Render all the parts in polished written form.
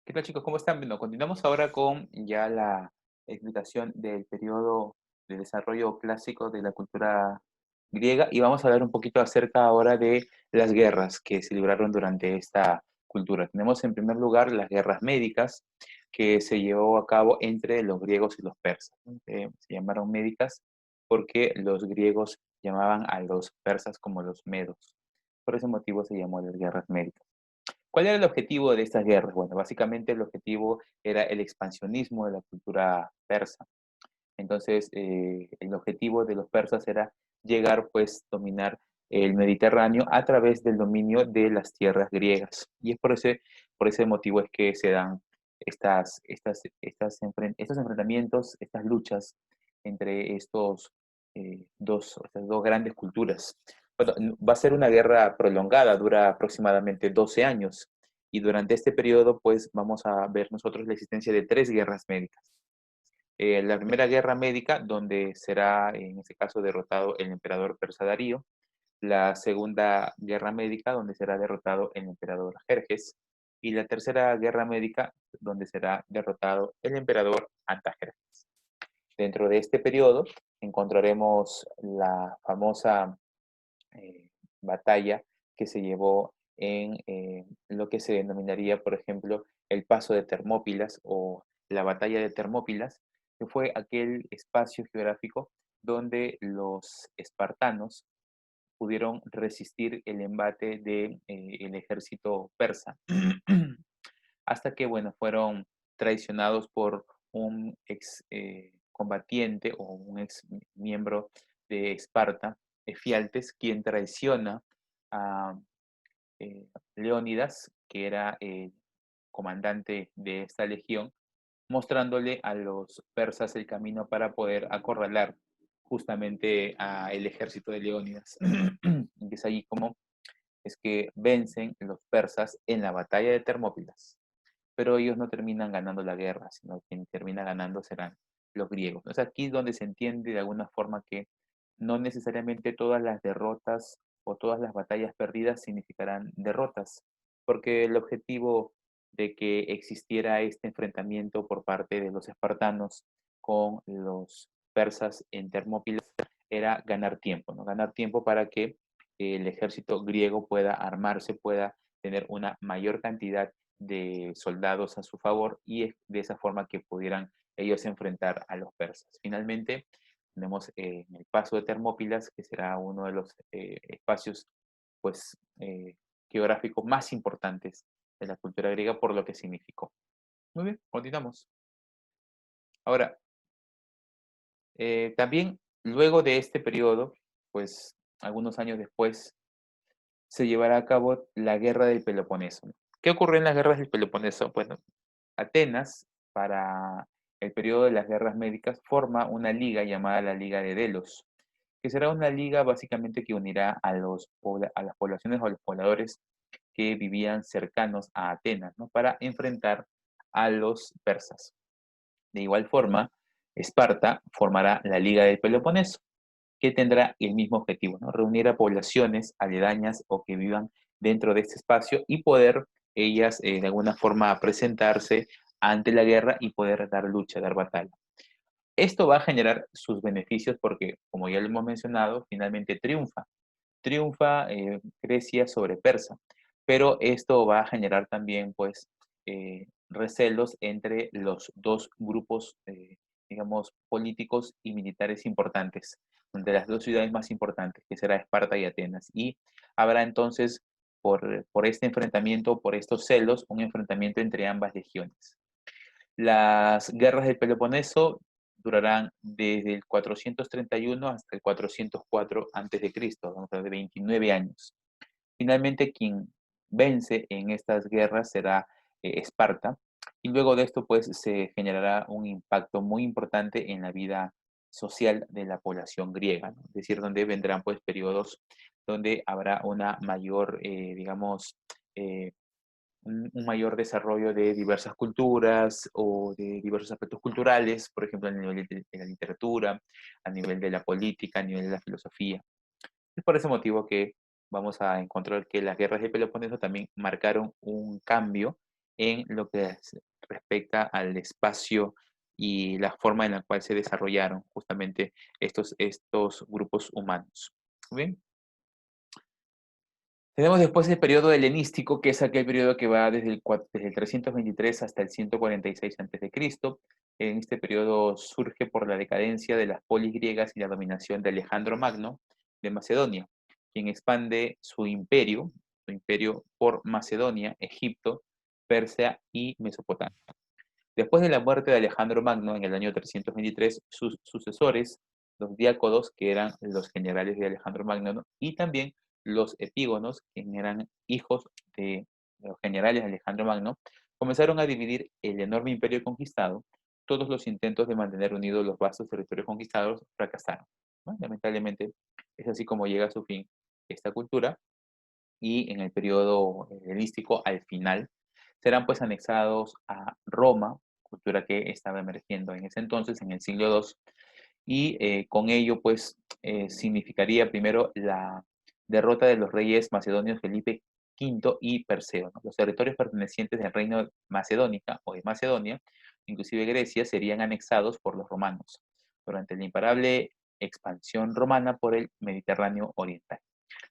¿Qué tal, chicos? ¿Cómo están? Bueno, continuamos ahora con ya la explicación del periodo de desarrollo clásico de la cultura griega y vamos a hablar un poquito acerca ahora de las guerras que se libraron durante esta cultura. Tenemos en primer lugar las guerras médicas que se llevó a cabo entre los griegos y los persas, ¿no? Se llamaron médicas porque los griegos llamaban a los persas como los medos. Por ese motivo se llamó las guerras médicas. ¿Cuál era el objetivo de estas guerras? Bueno, básicamente el objetivo era el expansionismo de la cultura persa. Entonces, el objetivo de los persas era llegar, pues, dominar el Mediterráneo a través del dominio de las tierras griegas. Y es por ese motivo es que se dan estos enfrentamientos, estas luchas entre estas dos grandes culturas. Bueno, va a ser una guerra prolongada, dura aproximadamente 12 años. Y durante este periodo, pues, vamos a ver nosotros la existencia de tres guerras médicas. La primera guerra médica, donde será en este caso derrotado el emperador persa Darío. La segunda guerra médica, donde será derrotado el emperador Jerjes. Y la tercera guerra médica, donde será derrotado el emperador Antajerjes. Dentro de este periodo encontraremos la famosa batalla que se llevó en lo que se denominaría, por ejemplo, el paso de Termópilas o la batalla de Termópilas, que fue aquel espacio geográfico donde los espartanos pudieron resistir el embate del ejército persa, hasta que, bueno, fueron traicionados por un ex combatiente o un ex miembro de Esparta, Efialtes, quien traiciona a Leónidas, que era el comandante de esta legión, mostrándole a los persas el camino para poder acorralar justamente al ejército de Leónidas. Y es allí como es que vencen los persas en la batalla de Termópilas. Pero ellos no terminan ganando la guerra, sino quien termina ganando serán los griegos. Es aquí donde se entiende de alguna forma que no necesariamente todas las derrotas o todas las batallas perdidas significarán derrotas, porque el objetivo de que existiera este enfrentamiento por parte de los espartanos con los persas en Termópilas era ganar tiempo, ¿no? Ganar tiempo para que el ejército griego pueda armarse, pueda tener una mayor cantidad de soldados a su favor y es de esa forma que pudieran ellos enfrentar a los persas. Finalmente, tenemos el paso de Termópilas, que será uno de los espacios pues, geográficos más importantes de la cultura griega por lo que significó. Muy bien, continuamos. Ahora, también luego de este periodo, pues algunos años después, se llevará a cabo la guerra del Peloponeso, ¿no? ¿Qué ocurrió en las guerras del Peloponeso? Bueno, Atenas, para el periodo de las guerras médicas, forma una liga llamada la Liga de Delos, que será una liga básicamente que unirá a las poblaciones o a los pobladores que vivían cercanos a Atenas, ¿no? Para enfrentar a los persas. De igual forma, Esparta formará la Liga del Peloponeso, que tendrá el mismo objetivo, ¿no? Reunir a poblaciones aledañas o que vivan dentro de este espacio y poder ellas de alguna forma presentarse ante la guerra y poder dar lucha, dar batalla. Esto va a generar sus beneficios porque, como ya lo hemos mencionado, finalmente triunfa. Triunfa Grecia sobre Persa, pero esto va a generar también, pues, recelos entre los dos grupos, digamos, políticos y militares importantes, entre las dos ciudades más importantes, que será Esparta y Atenas. Y habrá entonces, por este enfrentamiento, por estos celos, un enfrentamiento entre ambas legiones. Las guerras del Peloponeso durarán desde el 431 hasta el 404 a.C., vamos a hablar de 29 años. Finalmente, quien vence en estas guerras será Esparta, y luego de esto, pues, se generará un impacto muy importante en la vida social de la población griega, ¿no? Es decir, donde vendrán, pues, periodos donde habrá una mayor, digamos, eh, un mayor desarrollo de diversas culturas o de diversos aspectos culturales, por ejemplo, a nivel de la literatura, a nivel de la política, a nivel de la filosofía. Es por ese motivo que vamos a encontrar que las guerras de Peloponeso también marcaron un cambio en lo que respecta al espacio y la forma en la cual se desarrollaron justamente estos grupos humanos. ¿Muy bien? Tenemos después el periodo helenístico, que es aquel periodo que va desde el 323 hasta el 146 a.C. En este periodo surge por la decadencia de las polis griegas y la dominación de Alejandro Magno de Macedonia, quien expande su imperio por Macedonia, Egipto, Persia y Mesopotamia. Después de la muerte de Alejandro Magno en el año 323, sus sucesores, los diáconos, que eran los generales de Alejandro Magno, ¿no? Y también los epígonos, que eran hijos de los generales de Alejandro Magno, comenzaron a dividir el enorme imperio conquistado. Todos los intentos de mantener unidos los vastos territorios conquistados fracasaron, ¿no? Lamentablemente, es así como llega a su fin esta cultura, y en el periodo helenístico, al final, serán pues anexados a Roma, cultura que estaba emergiendo en ese entonces, en el siglo II, y con ello pues significaría primero la derrota de los reyes macedonios Felipe V y Perseo, ¿no? Los territorios pertenecientes al reino macedónica o de Macedonia, inclusive Grecia, serían anexados por los romanos durante la imparable expansión romana por el Mediterráneo oriental.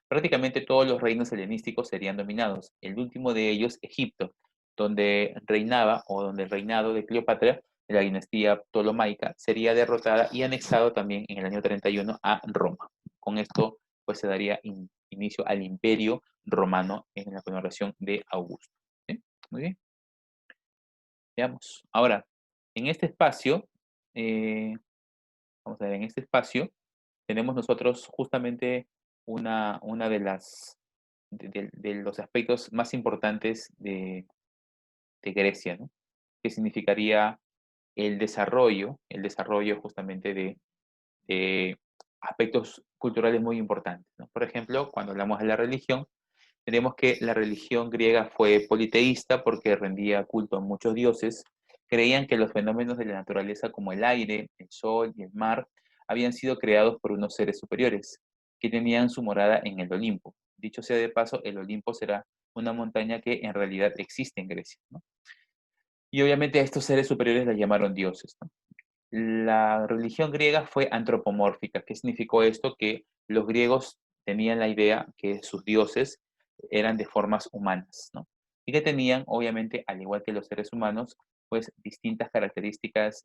Prácticamente todos los reinos helenísticos serían dominados, el último de ellos Egipto, donde reinaba o donde el reinado de Cleopatra, de la dinastía ptolomaica, sería derrotada y anexado también en el año 31 a Roma. Con esto pues se daría inicio al imperio romano en la coronación de Augusto. ¿Sí? Muy bien. Veamos. Ahora, en este espacio, vamos a ver, en este espacio tenemos nosotros justamente una de los aspectos más importantes de Grecia, ¿no? Que significaría el desarrollo justamente de aspectos culturales muy importantes, ¿no? Por ejemplo, cuando hablamos de la religión, tenemos que la religión griega fue politeísta porque rendía culto a muchos dioses. Creían que los fenómenos de la naturaleza como el aire, el sol y el mar habían sido creados por unos seres superiores que tenían su morada en el Olimpo. Dicho sea de paso, el Olimpo será una montaña que en realidad existe en Grecia, ¿no? Y obviamente a estos seres superiores la llamaron dioses, ¿no? La religión griega fue antropomórfica. ¿Qué significó esto? Que los griegos tenían la idea que sus dioses eran de formas humanas, ¿no? Y que tenían, obviamente, al igual que los seres humanos, pues distintas características,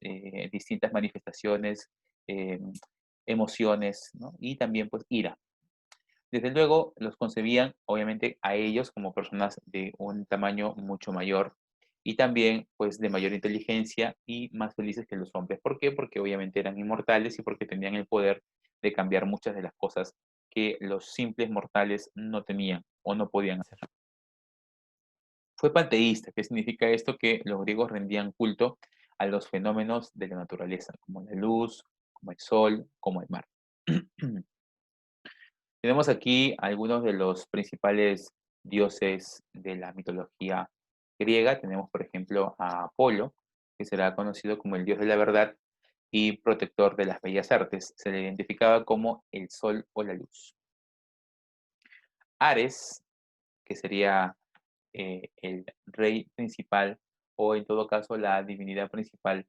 distintas manifestaciones, eh, emociones, ¿no? Y también, pues, ira. Desde luego, los concebían, obviamente, a ellos como personas de un tamaño mucho mayor y también, pues, de mayor inteligencia y más felices que los hombres. ¿Por qué? Porque obviamente eran inmortales y porque tenían el poder de cambiar muchas de las cosas que los simples mortales no tenían o no podían hacer. Fue panteísta. ¿Qué significa esto? Que los griegos rendían culto a los fenómenos de la naturaleza, como la luz, como el sol, como el mar. Tenemos aquí algunos de los principales dioses de la mitología griega. Tenemos, por ejemplo, a Apolo, que será conocido como el dios de la verdad y protector de las bellas artes. Se le identificaba como el sol o la luz. Ares, que sería el rey principal o en todo caso la divinidad principal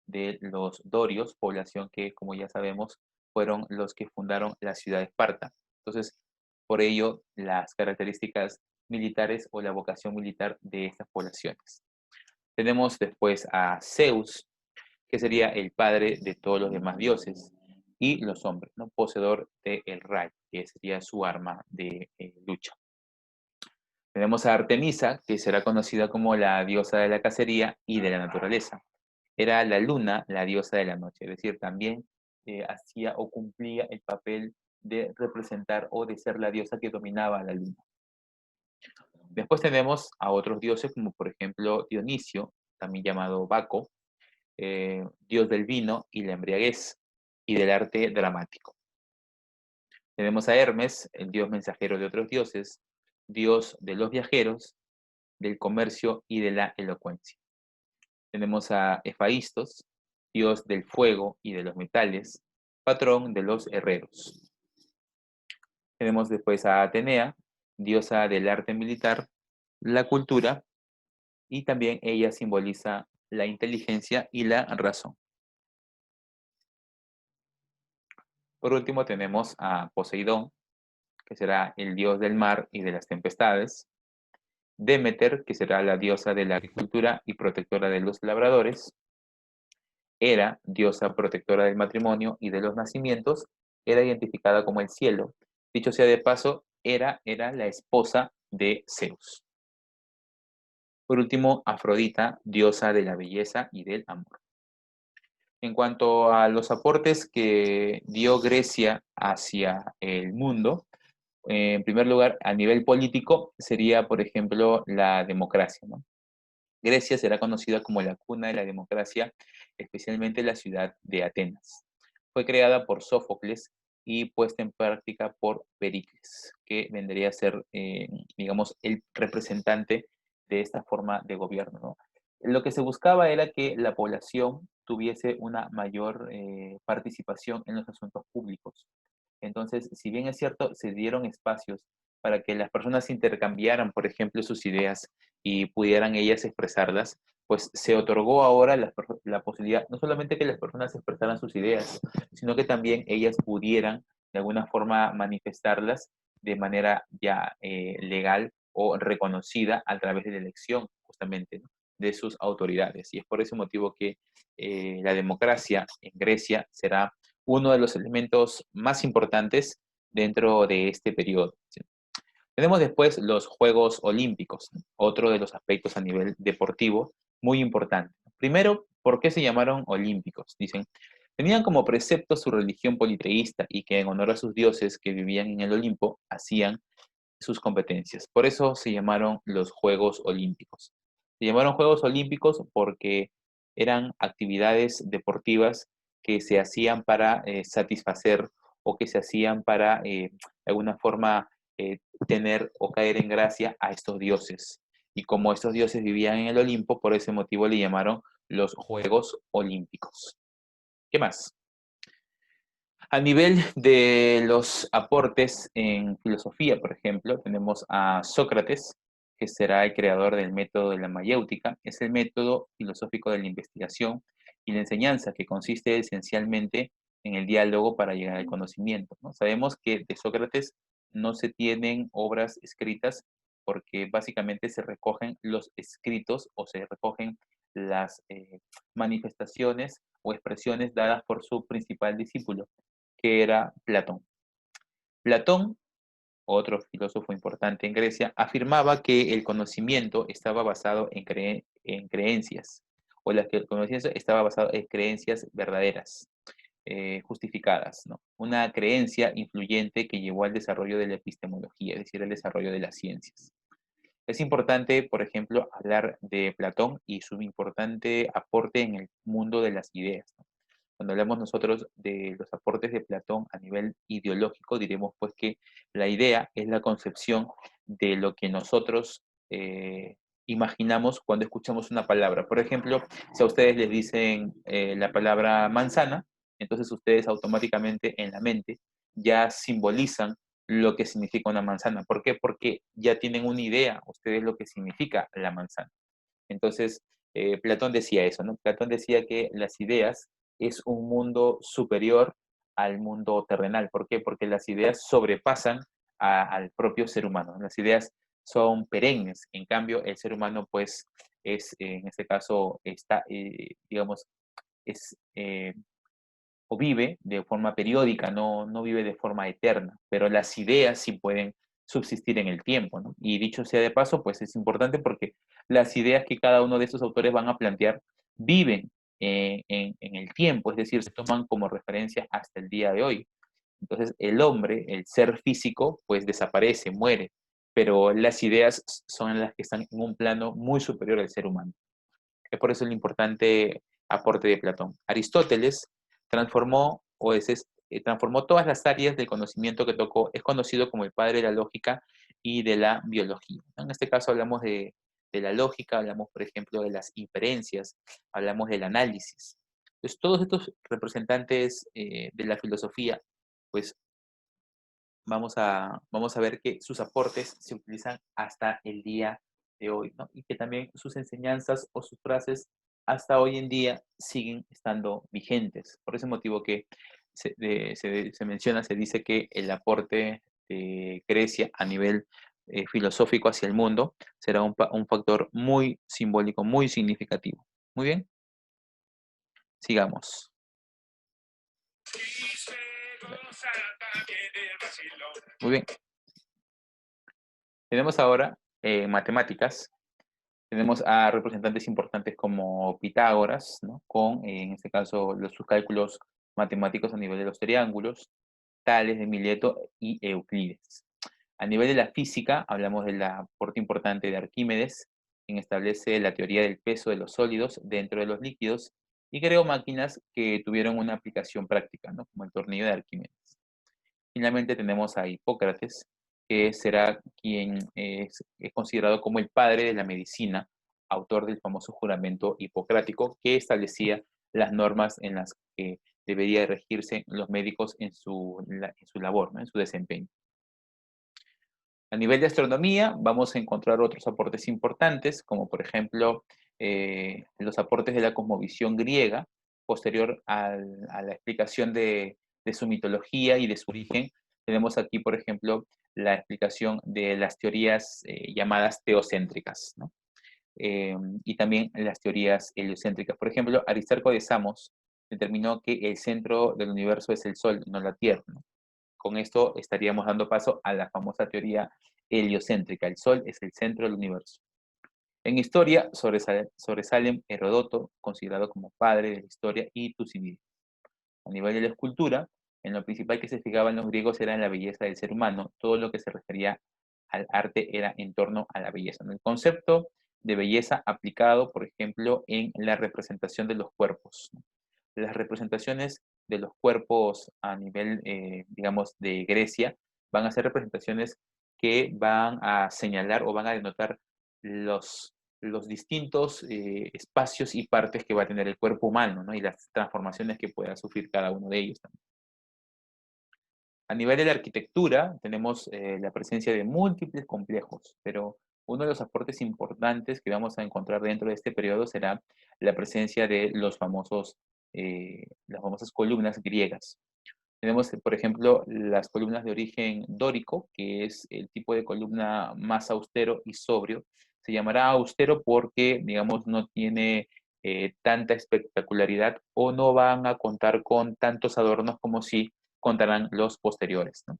de los dorios, población que, como ya sabemos, fueron los que fundaron la ciudad de Esparta. Entonces, por ello, las características militares o la vocación militar de estas poblaciones. Tenemos después a Zeus, que sería el padre de todos los demás dioses, y los hombres, ¿no? Poseedor del rayo, que sería su arma de lucha. Tenemos a Artemisa, que será conocida como la diosa de la cacería y de la naturaleza. Era la luna, la diosa de la noche, es decir, también hacía o cumplía el papel de representar o de ser la diosa que dominaba la luna. Después tenemos a otros dioses, como por ejemplo Dionisio, también llamado Baco, dios del vino y la embriaguez y del arte dramático. Tenemos a Hermes, el dios mensajero de otros dioses, dios de los viajeros, del comercio y de la elocuencia. Tenemos a Efaístos, dios del fuego y de los metales, patrón de los herreros. Tenemos después a Atenea, diosa del arte militar, la cultura y también ella simboliza la inteligencia y la razón. Por último tenemos a Poseidón, que será el dios del mar y de las tempestades. Demeter, que será la diosa de la agricultura y protectora de los labradores. Hera, diosa protectora del matrimonio y de los nacimientos, era identificada como el cielo. Dicho sea de paso, Hera era la esposa de Zeus. Por último, Afrodita, diosa de la belleza y del amor. En cuanto a los aportes que dio Grecia hacia el mundo, en primer lugar, a nivel político, sería, por ejemplo, la democracia, ¿no? Grecia será conocida como la cuna de la democracia, especialmente la ciudad de Atenas. Fue creada por Sófocles y puesta en práctica por Pericles, que vendría a ser, digamos, el representante de esta forma de gobierno, ¿no? Lo que se buscaba era que la población tuviese una mayor participación en los asuntos públicos. Entonces, si bien es cierto, se dieron espacios para que las personas intercambiaran, por ejemplo, sus ideas y pudieran ellas expresarlas, pues se otorgó ahora la posibilidad, no solamente que las personas expresaran sus ideas, sino que también ellas pudieran de alguna forma manifestarlas de manera ya legal o reconocida a través de la elección, justamente, ¿no?, de sus autoridades. Y es por ese motivo que la democracia en Grecia será uno de los elementos más importantes dentro de este periodo, ¿sí? Tenemos después los Juegos Olímpicos, ¿no?, otro de los aspectos a nivel deportivo muy importante. Primero, ¿por qué se llamaron olímpicos? Dicen, tenían como precepto su religión politeísta y que en honor a sus dioses que vivían en el Olimpo, hacían sus competencias. Por eso se llamaron los Juegos Olímpicos. Se llamaron Juegos Olímpicos porque eran actividades deportivas que se hacían para satisfacer o que se hacían para, de alguna forma, tener o caer en gracia a estos dioses. Y como estos dioses vivían en el Olimpo, por ese motivo le llamaron los Juegos Olímpicos. ¿Qué más? A nivel de los aportes en filosofía, por ejemplo, tenemos a Sócrates, que será el creador del método de la mayéutica. Es el método filosófico de la investigación y la enseñanza, que consiste esencialmente en el diálogo para llegar al conocimiento, ¿no? Sabemos que de Sócrates no se tienen obras escritas porque básicamente se recogen los escritos o se recogen las manifestaciones o expresiones dadas por su principal discípulo, que era Platón. Platón, otro filósofo importante en Grecia, afirmaba que el conocimiento estaba basado en creencias, o que el conocimiento estaba basado en creencias verdaderas, justificadas, ¿no? Una creencia influyente que llevó al desarrollo de la epistemología, es decir, al desarrollo de las ciencias. Es importante, por ejemplo, hablar de Platón y su importante aporte en el mundo de las ideas, ¿no? Cuando hablamos nosotros de los aportes de Platón a nivel ideológico, diremos pues que la idea es la concepción de lo que nosotros imaginamos cuando escuchamos una palabra. Por ejemplo, si a ustedes les dicen la palabra manzana, entonces ustedes automáticamente en la mente ya simbolizan lo que significa una manzana. ¿Por qué? Porque ya tienen una idea ustedes lo que significa la manzana. Entonces, Platón decía eso, ¿no? Platón decía que las ideas es un mundo superior al mundo terrenal. ¿Por qué? Porque las ideas sobrepasan al propio ser humano. Las ideas son perennes. En cambio, el ser humano, pues, es, en este caso, está, digamos, es, o vive de forma periódica, no vive de forma eterna, pero las ideas sí pueden subsistir en el tiempo, ¿no? Y dicho sea de paso, pues es importante porque las ideas que cada uno de estos autores van a plantear viven en el tiempo, es decir, se toman como referencia hasta el día de hoy. Entonces, el hombre, el ser físico, pues desaparece, muere, pero las ideas son las que están en un plano muy superior al ser humano. Es por eso el importante aporte de Platón. Aristóteles transformó, transformó todas las áreas del conocimiento que tocó. Es conocido como el padre de la lógica y de la biología. En este caso hablamos de la lógica, hablamos, por ejemplo, de las inferencias, hablamos del análisis. Entonces, todos estos representantes de la filosofía, pues vamos a ver que sus aportes se utilizan hasta el día de hoy, ¿no? Y que también sus enseñanzas o sus frases hasta hoy en día siguen estando vigentes. Por ese motivo que se menciona, se dice que el aporte de Grecia a nivel filosófico hacia el mundo será un factor muy simbólico, muy significativo. Muy bien, sigamos. Muy bien. Tenemos ahora matemáticas. Tenemos a representantes importantes como Pitágoras, ¿no? Con, en este caso, sus cálculos matemáticos a nivel de los triángulos, Tales de Mileto y Euclides. A nivel de la física, hablamos del aporte importante de Arquímedes, quien establece la teoría del peso de los sólidos dentro de los líquidos y creó máquinas que tuvieron una aplicación práctica, ¿no? Como el tornillo de Arquímedes. Finalmente tenemos a Hipócrates, que será quien es considerado como el padre de la medicina, autor del famoso juramento hipocrático, que establecía las normas en las que debería regirse los médicos en su labor, ¿no? En su desempeño. A nivel de astronomía, vamos a encontrar otros aportes importantes, como por ejemplo los aportes de la cosmovisión griega, posterior a la explicación de su mitología y de su origen. Tenemos aquí, por ejemplo, la explicación de las teorías llamadas teocéntricas, ¿no? Y también las teorías heliocéntricas. Por ejemplo, Aristarco de Samos determinó que el centro del universo es el Sol, no la Tierra, ¿no? Con esto estaríamos dando paso a la famosa teoría heliocéntrica. El Sol es el centro del universo. En historia sobresalen Heródoto, considerado como padre de la historia, y Tucídides. A nivel de la escultura, en lo principal que se fijaban los griegos era en la belleza del ser humano. Todo lo que se refería al arte era en torno a la belleza, ¿no? El concepto de belleza aplicado, por ejemplo, en la representación de los cuerpos, ¿no? Las representaciones de los cuerpos a nivel, digamos, de Grecia, van a ser representaciones que van a señalar o van a denotar los distintos espacios y partes que va a tener el cuerpo humano, ¿no? Y las transformaciones que pueda sufrir cada uno de ellos también. A nivel de la arquitectura, tenemos la presencia de múltiples complejos, pero uno de los aportes importantes que vamos a encontrar dentro de este periodo será la presencia de las famosas columnas griegas. Tenemos, por ejemplo, las columnas de origen dórico, que es el tipo de columna más austero y sobrio. Se llamará austero porque, digamos, no tiene tanta espectacularidad o no van a contar con tantos adornos como si contarán los posteriores, ¿no?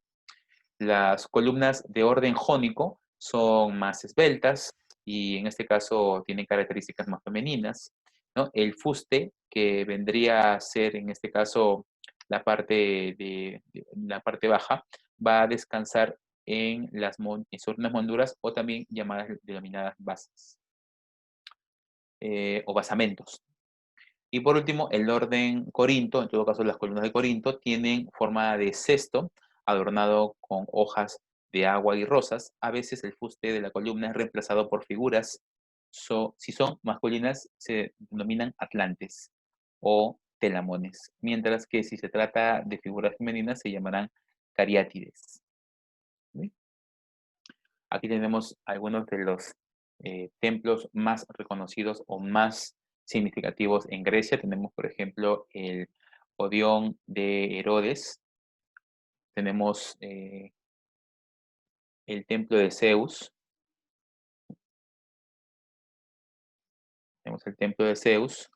Las columnas de orden jónico son más esbeltas y en este caso tienen características más femeninas, ¿no? El fuste, que vendría a ser en este caso la parte baja, va a descansar sobre unas molduras o también llamadas denominadas bases o basamentos. Y por último, el orden corinto, en todo caso las columnas de Corinto, tienen forma de cesto adornado con hojas de agua y rosas. A veces el fuste de la columna es reemplazado por figuras. Si son masculinas, se denominan atlantes o telamones, mientras que si se trata de figuras femeninas, se llamarán cariátides. ¿Sí? Aquí tenemos algunos de los templos más reconocidos o más significativos en Grecia. Tenemos, por ejemplo, el Odeón de Herodes. Tenemos el templo de Zeus. Tenemos el templo de Zeus.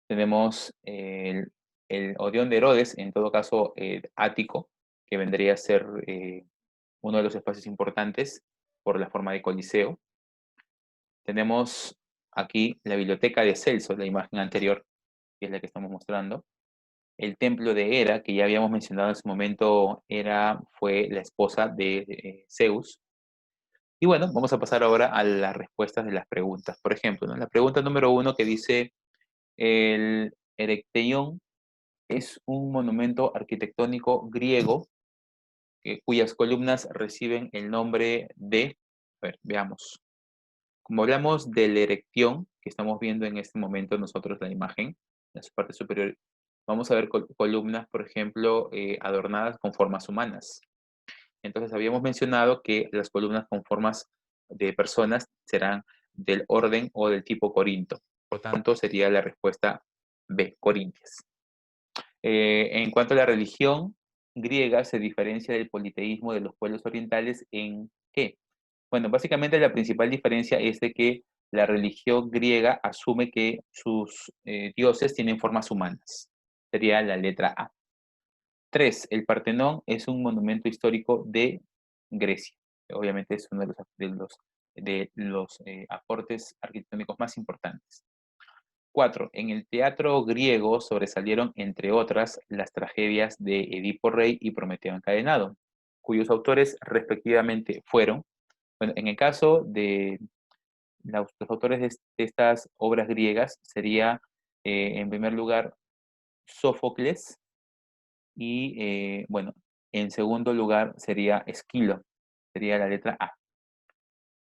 Tenemos el Odeón de Herodes, en todo caso ático, que vendría a ser uno de los espacios importantes por la forma de coliseo. Tenemos aquí la biblioteca de Celso, la imagen anterior, que es la que estamos mostrando. El templo de Hera, que ya habíamos mencionado en su momento, fue la esposa de Zeus. Y bueno, vamos a pasar ahora a las respuestas de las preguntas. Por ejemplo, ¿no? La pregunta número 1 que dice, el Erecteion es un monumento arquitectónico griego cuyas columnas reciben el nombre de, a ver, veamos. Como hablamos del erectión, que estamos viendo en este momento nosotros la imagen, en su parte superior, vamos a ver columnas, por ejemplo, adornadas con formas humanas. Entonces habíamos mencionado que las columnas con formas de personas serán del orden o del tipo corinto. Por tanto, sería la respuesta B, corintias. En cuanto a la religión griega, se diferencia del politeísmo de los pueblos orientales en qué. Bueno, básicamente la principal diferencia es de que la religión griega asume que sus dioses tienen formas humanas. Sería la letra A. 3. El Partenón es un monumento histórico de Grecia. Obviamente es uno de los aportes arquitectónicos más importantes. 4. En el teatro griego sobresalieron, entre otras, las tragedias de Edipo Rey y Prometeo encadenado, cuyos autores respectivamente fueron, bueno, en el caso de los autores de estas obras griegas sería, en primer lugar, Sófocles y, bueno, en segundo lugar sería Esquilo, sería la letra A.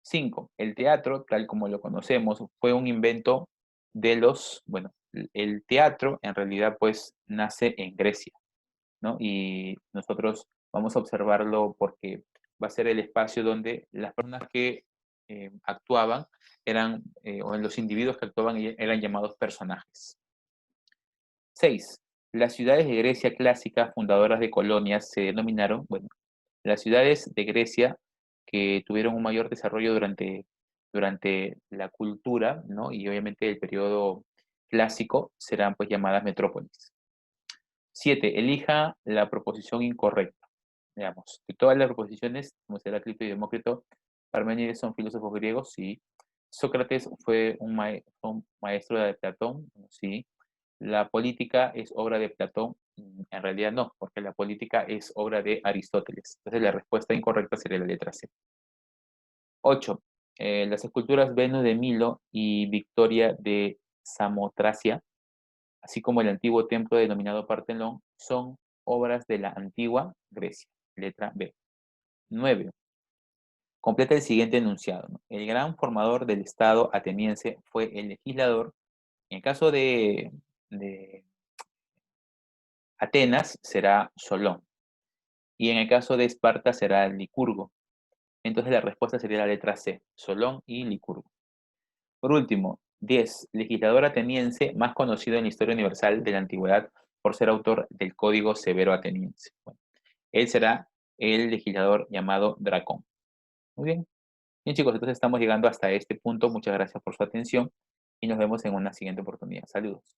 5. El teatro, tal como lo conocemos, fue un invento de bueno, el teatro en realidad pues nace en Grecia, ¿no? Y nosotros vamos a observarlo porque va a ser el espacio donde las personas que actuaban o en los individuos que actuaban eran llamados personajes. 6. Las ciudades de Grecia clásica, fundadoras de colonias, se denominaron, bueno, las ciudades de Grecia que tuvieron un mayor desarrollo durante la cultura, ¿no? Y obviamente el periodo clásico serán pues llamadas metrópolis. 7. Elija la proposición incorrecta. Veamos, de todas las proposiciones, como será Heráclito y Demócrito, Parménides son filósofos griegos, sí. Sócrates fue un maestro de Platón, sí. La política es obra de Platón, en realidad no, porque la política es obra de Aristóteles. Entonces la respuesta incorrecta sería la letra C. 8. Las esculturas Venus de Milo y Victoria de Samotracia, así como el antiguo templo denominado Partenón, son obras de la antigua Grecia. Letra B. 9. Completa el siguiente enunciado, ¿no? El gran formador del Estado ateniense fue el legislador. En el caso de Atenas será Solón. Y en el caso de Esparta será Licurgo. Entonces la respuesta sería la letra C, Solón y Licurgo. Por último, 10. Legislador ateniense más conocido en la historia universal de la antigüedad por ser autor del Código Severo ateniense. Bueno, él será el legislador llamado Dracón. Muy bien. Bien, chicos, entonces estamos llegando hasta este punto. Muchas gracias por su atención y nos vemos en una siguiente oportunidad. Saludos.